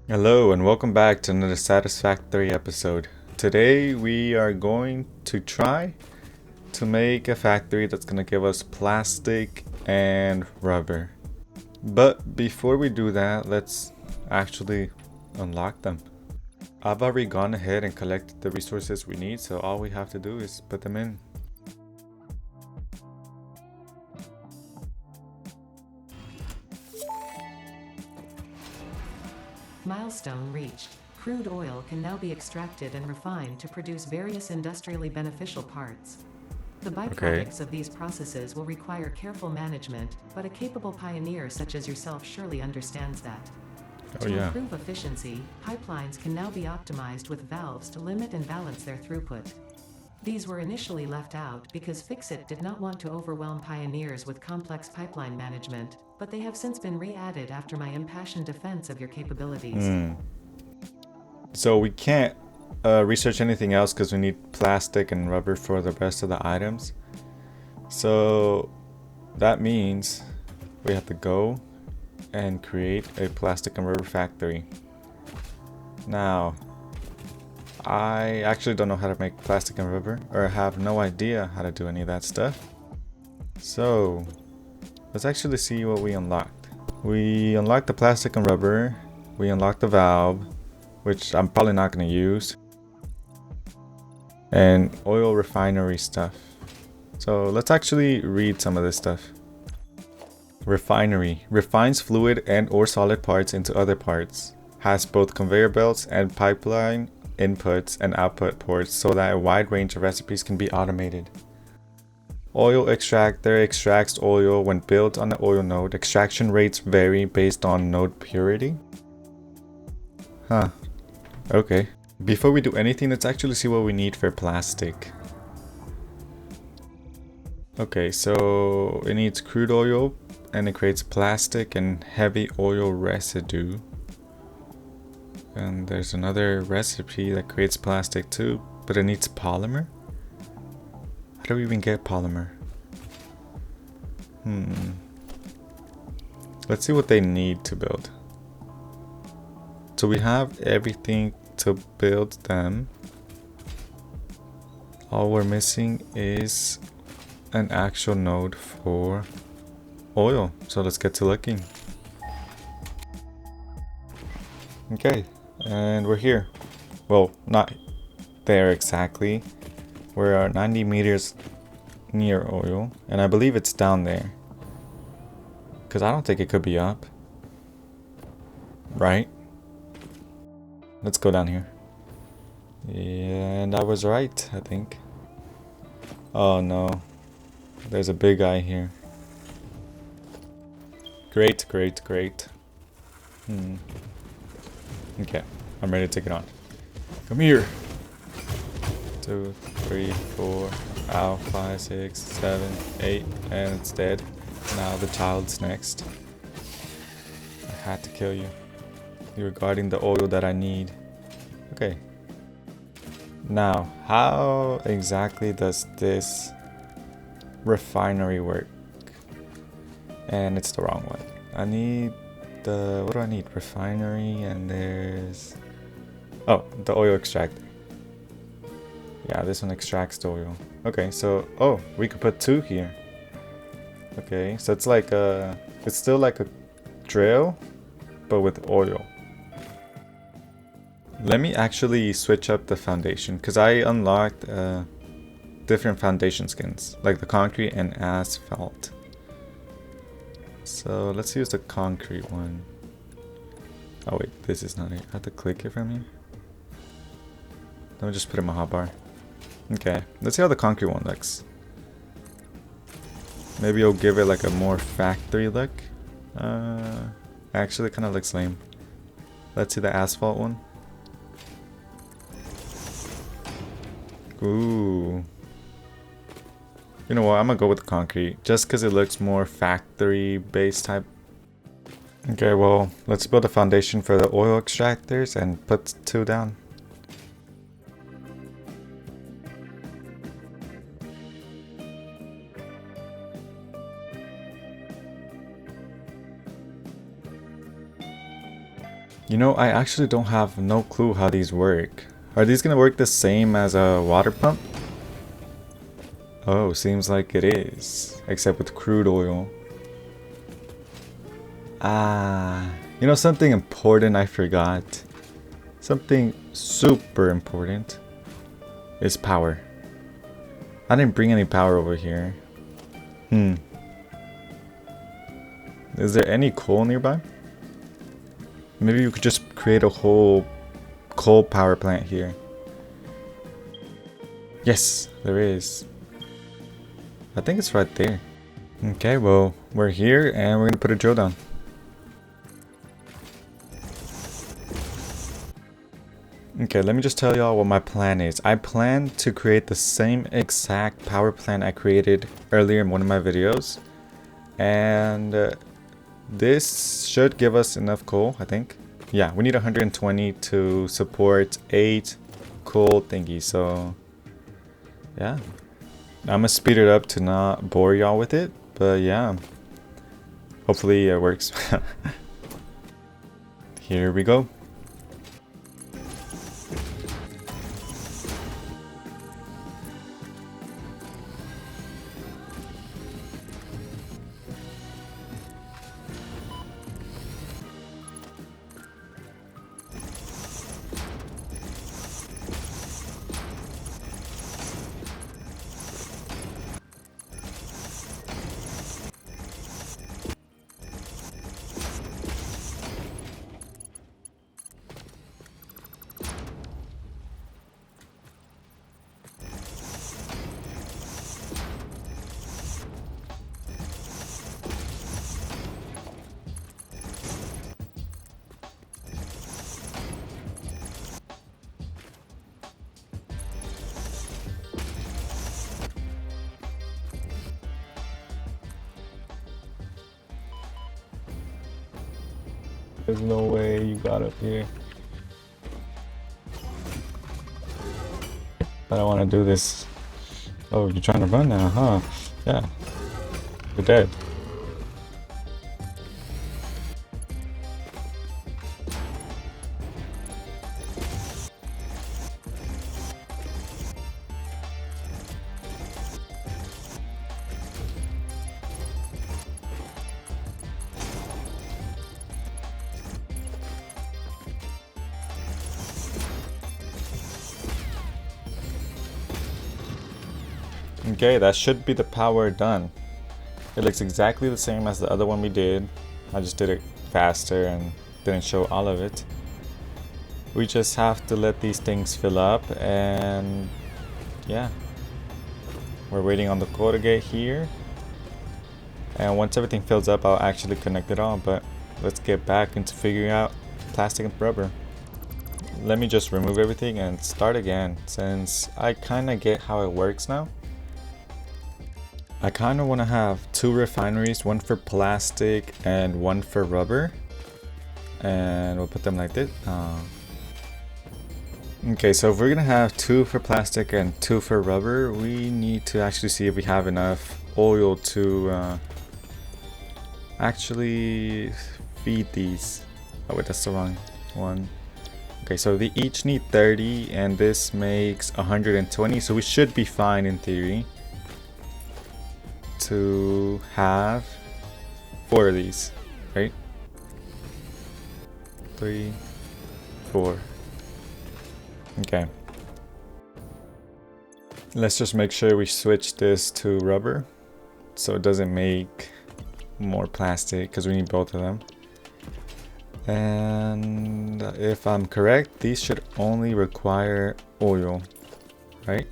Hello and welcome back to another Satisfactory episode. Today we are going to try to make a factory that's going to give us plastic and rubber. But before we do that, let's actually unlock them. I've already gone ahead and collected the resources we need, so all we have to do is put them in. Milestone reached. Crude oil can now be extracted and refined to produce various industrially beneficial parts. The Okay. byproducts of these processes will require careful management, but a capable pioneer such as yourself surely understands that. Oh To yeah. improve efficiency, pipelines can now be optimized with valves to limit and balance their throughput. These were initially left out because Fixit did not want to overwhelm pioneers with complex pipeline management, but they have since been re-added after my impassioned defense of your capabilities. So we can't research anything else because we need plastic and rubber for the rest of the items. So that means we have to go and create a plastic and rubber factory. Now, I actually don't know how to make plastic and rubber, or have no idea how to do any of that stuff. So let's actually see what we unlocked. We unlocked the plastic and rubber. We unlocked the valve, which I'm probably not going to use, and oil refinery stuff. So let's actually read some of this stuff. Refinery refines fluid and or solid parts into other parts. Has both conveyor belts and pipeline inputs and output ports so that a wide range of recipes can be automated. Oil extractor extracts oil when built on the oil node. Extraction rates vary based on node purity. Huh. Okay. Before we do anything, let's actually see what we need for plastic. Okay, so it needs crude oil and it creates plastic and heavy oil residue. And there's another recipe that creates plastic too, but it needs polymer? How do we even get polymer? Let's see what they need to build. So we have everything to build them. All we're missing is an actual node for oil. So let's get to looking. Okay, and we're here. Well, not there exactly. We're 90 meters near oil, and I believe it's down there. Because I don't think it could be up. Right? Let's go down here. And I was right, I think. Oh no. There's a big guy here. Great, great, great. Okay, I'm ready to take it on. Come here. 2, 3, 4, ow, 5, 6, 7, 8, and it's dead. Now the child's next. I had to kill you. You were guarding the oil that I need. Okay. Now, how exactly does this refinery work? And it's the wrong one. I need the... what do I need? Refinery, and there's... oh, the oil extractor. Yeah, this one extracts the oil. Okay, so... oh, we could put 2 here. Okay, so it's like a... it's still like a drill, but with oil. Let me actually switch up the foundation, because I unlocked different foundation skins, like the concrete and asphalt. So let's use the concrete one. Oh wait, this is not it. I have to click it from here. Let me just put it in my hotbar. Okay, let's see how the concrete one looks. Maybe I'll give it like a more factory look. Actually it kind of looks lame. Let's see the asphalt one. Ooh. You know what, I'm gonna go with the concrete, just because it looks more factory-based type. Okay, well, let's build a foundation for the oil extractors and put 2 down. You know, I actually don't have no clue how these work. Are these gonna work the same as a water pump? Oh, seems like it is. Except with crude oil. Ah, you know something important I forgot? Something super important is power. I didn't bring any power over here. Is there any coal nearby? Maybe you could just create a whole coal power plant here. Yes, there is. I think it's right there. Okay, well, we're here and we're gonna put a drill down. Okay, let me just tell y'all what my plan is. I plan to create the same exact power plant I created earlier in one of my videos. And this should give us enough coal, I think. Yeah, we need 120 to support 8 coal thingies. So, yeah. I'm gonna speed it up to not bore y'all with it. But yeah, hopefully it works. Here we go. There's no way you got up here. But I want to do this. Oh, you're trying to run now, huh? Yeah. You're dead. Okay, that should be the power done. It looks exactly the same as the other one we did. I just did it faster and didn't show all of it. We just have to let these things fill up and yeah. We're waiting on the coal to get here. And once everything fills up, I'll actually connect it all, but let's get back into figuring out plastic and rubber. Let me just remove everything and start again, since I kind of get how it works now. I kind of want to have 2 refineries, one for plastic and one for rubber. And we'll put them like this. Okay, so if we're going to have 2 for plastic and 2 for rubber, we need to actually see if we have enough oil to actually feed these. Oh wait, that's the wrong one. Okay, so they each need 30 and this makes 120, so we should be fine in theory to have 4 of these, right? 3, 4. Okay. Let's just make sure we switch this to rubber so it doesn't make more plastic, because we need both of them. And if I'm correct, these should only require oil, right?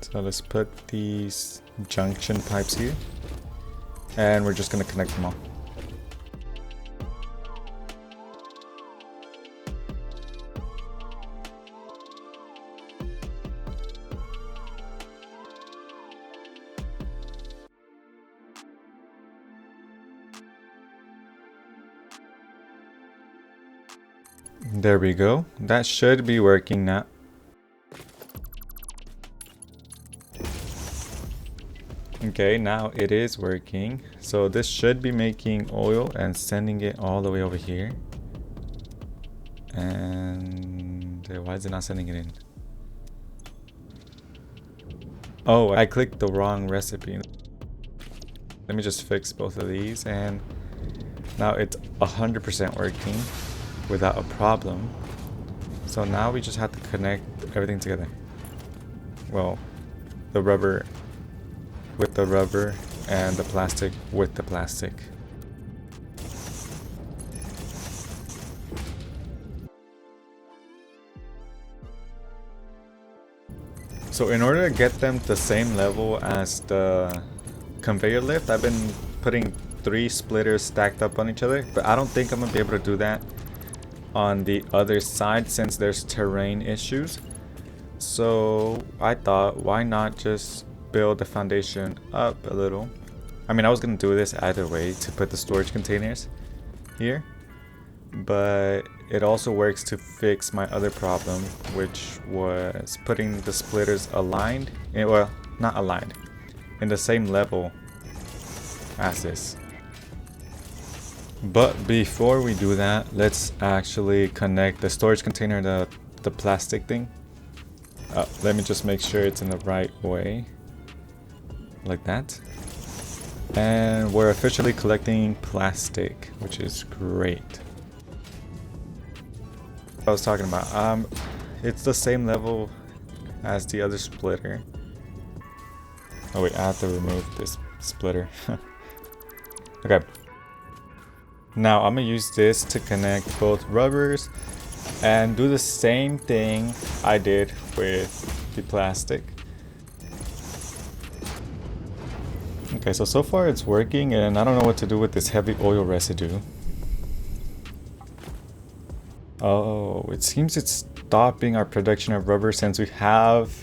So let's put these junction pipes here and we're just going to connect them all. There we go. That should be working now. Okay, now it is working. So this should be making oil and sending it all the way over here. And why is it not sending it in? Oh, I clicked the wrong recipe. Let me just fix both of these, and now it's 100% working without a problem. So now we just have to connect everything together. Well, the rubber with the rubber and the plastic with the plastic. So in order to get them the same level as the conveyor lift, I've been putting 3 splitters stacked up on each other, but I don't think I'm gonna be able to do that on the other side since there's terrain issues. So I thought, why not just build the foundation up a little? I mean, I was gonna do this either way to put the storage containers here, but it also works to fix my other problem, which was putting the splitters aligned, well, not aligned, in the same level as this. But before we do that, let's actually connect the storage container to the plastic thing. Let me just make sure it's in the right way, like that. And we're officially collecting plastic, which is great. I was talking about, it's the same level as the other splitter. Oh wait, I have to remove this splitter. Okay. Now I'm gonna use this to connect both rubbers and do the same thing I did with the plastic. Okay, so far it's working, and I don't know what to do with this heavy oil residue. Oh, it seems it's stopping our production of rubber since we have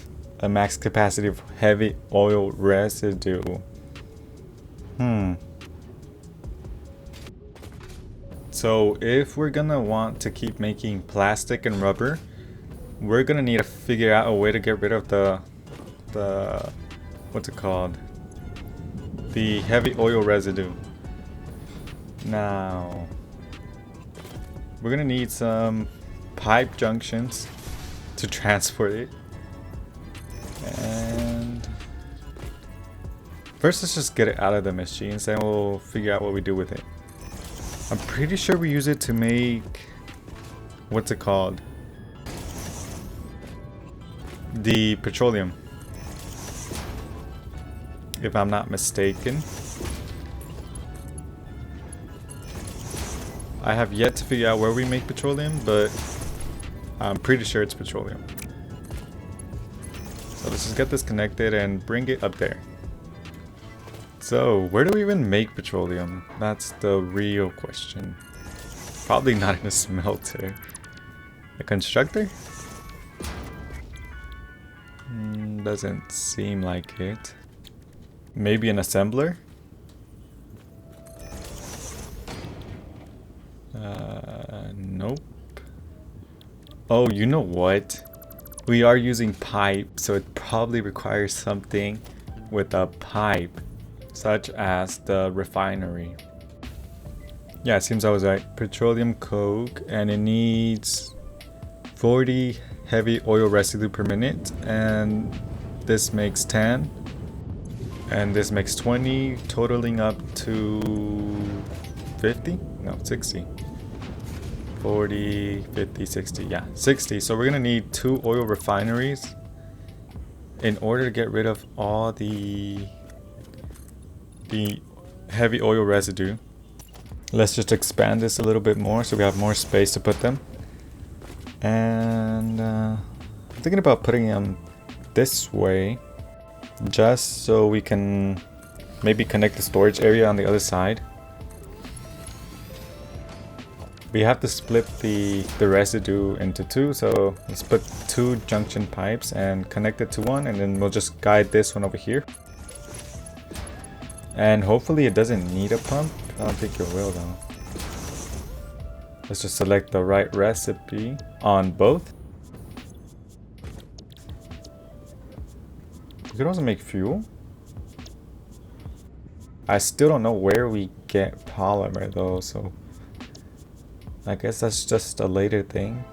a max capacity of heavy oil residue. So if we're gonna want to keep making plastic and rubber, we're gonna need to figure out a way to get rid of the what's it called? The heavy oil residue. Now, we're gonna need some pipe junctions to transport it. And first, let's just get it out of the machines, then we'll figure out what we do with it. I'm pretty sure we use it to make, what's it called? The petroleum, if I'm not mistaken. I have yet to figure out where we make petroleum, but I'm pretty sure it's petroleum. So let's just get this connected and bring it up there. So where do we even make petroleum? That's the real question. Probably not in a smelter. A constructor? Doesn't seem like it. Maybe an assembler? Nope. Oh, you know what? We are using pipe, so it probably requires something with a pipe, such as the refinery. Yeah, it seems I was right. Petroleum coke, and it needs 40 heavy oil residue per minute, and this makes 10, and this makes 20, totaling up to 50? No, 60. 40, 50, 60, yeah, 60. So we're gonna need 2 oil refineries in order to get rid of all the heavy oil residue. Let's just expand this a little bit more so we have more space to put them. And I'm thinking about putting them this way, just so we can maybe connect the storage area on the other side. We have to split the residue into 2, so let's put 2 junction pipes and connect it to one, and then we'll just guide this one over here. And hopefully it doesn't need a pump. I don't think it will though. Let's just select the right recipe on both. We could also make fuel. I still don't know where we get polymer though, so I guess that's just a later thing.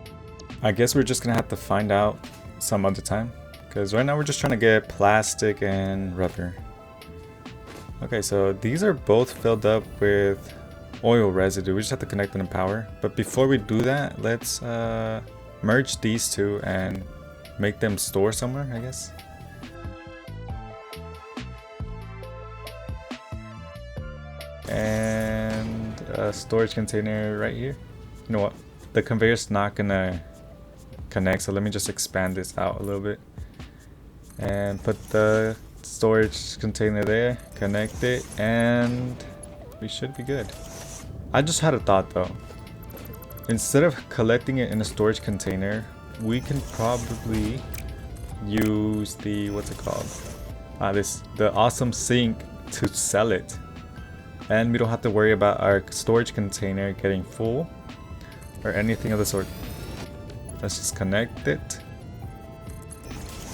I guess we're just gonna have to find out some other time. Because right now we're just trying to get plastic and rubber. Okay, so these are both filled up with oil residue. We just have to connect them to power. But before we do that, let's merge these two and make them store somewhere, I guess. And a storage container right here. You know what? The conveyor's not gonna connect, so let me just expand this out a little bit. And put the storage container there, connect it, and we should be good. I just had a thought though. Instead of collecting it in a storage container, we can probably use the, what's it called? The awesome sink to sell it. And we don't have to worry about our storage container getting full or anything of the sort. Let's just connect it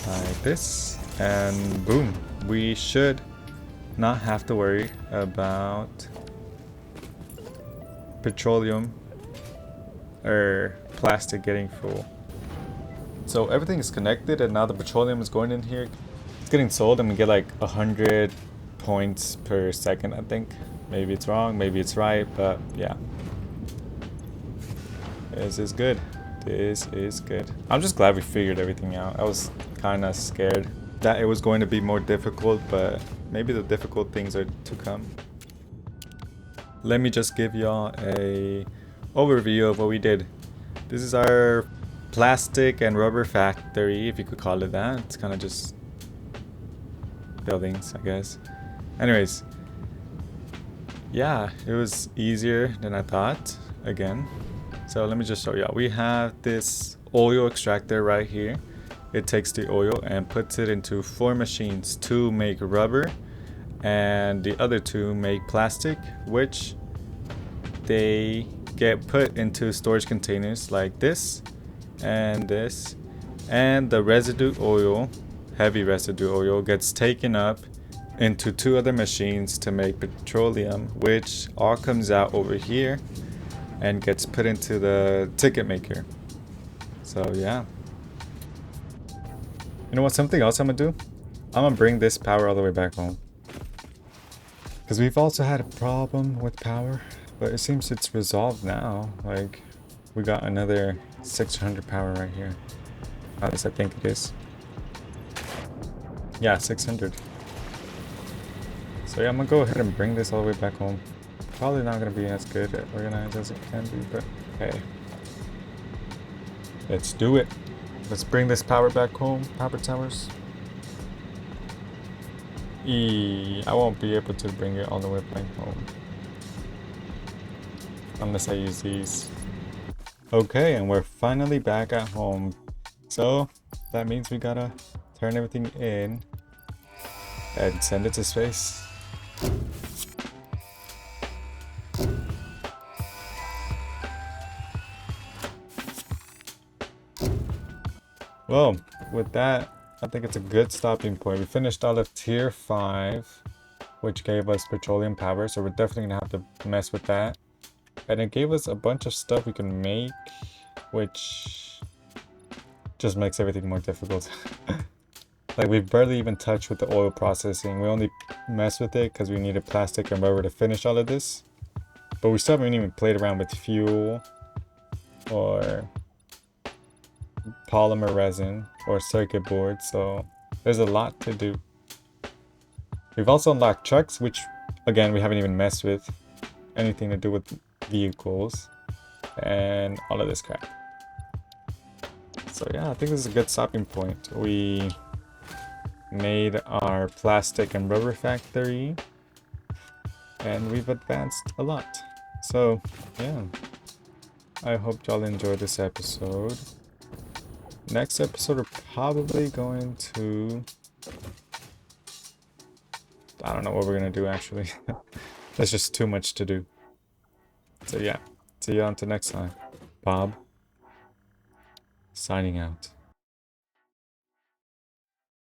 like this, and boom. We should not have to worry about petroleum or plastic getting full. So everything is connected, and now the petroleum is going in here. It's getting sold, and we get like 100 points per second, I think. Maybe it's wrong, maybe it's right, but yeah. This is good. This is good. I'm just glad we figured everything out. I was kind of scared that it was going to be more difficult, but maybe the difficult things are to come. Let me just give y'all a overview of what we did. This is our plastic and rubber factory, if you could call it that. It's kind of just buildings, I guess. Anyways, yeah, it was easier than I thought, again. So let me just show y'all. We have this oil extractor right here. It takes the oil and puts it into 4 machines. 2 make rubber and the other 2 make plastic, which they get put into storage containers like this and this. And the residue oil, heavy residue oil, gets taken up into 2 other machines to make petroleum, which all comes out over here and gets put into the ticket maker. So yeah. You know what, something else I'm gonna do? I'm gonna bring this power all the way back home. Because we've also had a problem with power, but it seems it's resolved now. Like, we got another 600 power right here. At least I think it is. Yeah, 600. So yeah, I'm gonna go ahead and bring this all the way back home. Probably not gonna be as good organized as it can be, but hey. Let's do it. Let's bring this power back home, power towers. I won't be able to bring it all the way back home. Unless I use these. Okay, and we're finally back at home. So, that means we gotta turn everything in and send it to space. Well, with that, I think it's a good stopping point. We finished all of tier 5, which gave us petroleum power, so we're definitely gonna have to mess with that. And it gave us a bunch of stuff we can make, which just makes everything more difficult. Like, we've barely even touched with the oil processing. We only mess with it because we needed plastic and rubber to finish all of this. But we still haven't even played around with fuel or polymer resin or circuit board, so there's a lot to do. We've also unlocked trucks, which again we haven't even messed with anything to do with vehicles and all of this crap. So yeah, I think this is a good stopping point. We made our plastic and rubber factory and we've advanced a lot. So yeah, I hope y'all enjoyed this episode. Next episode, we're probably going to... I don't know what we're going to do, actually. There's just too much to do. So yeah, see you on to next time. Bob, signing out.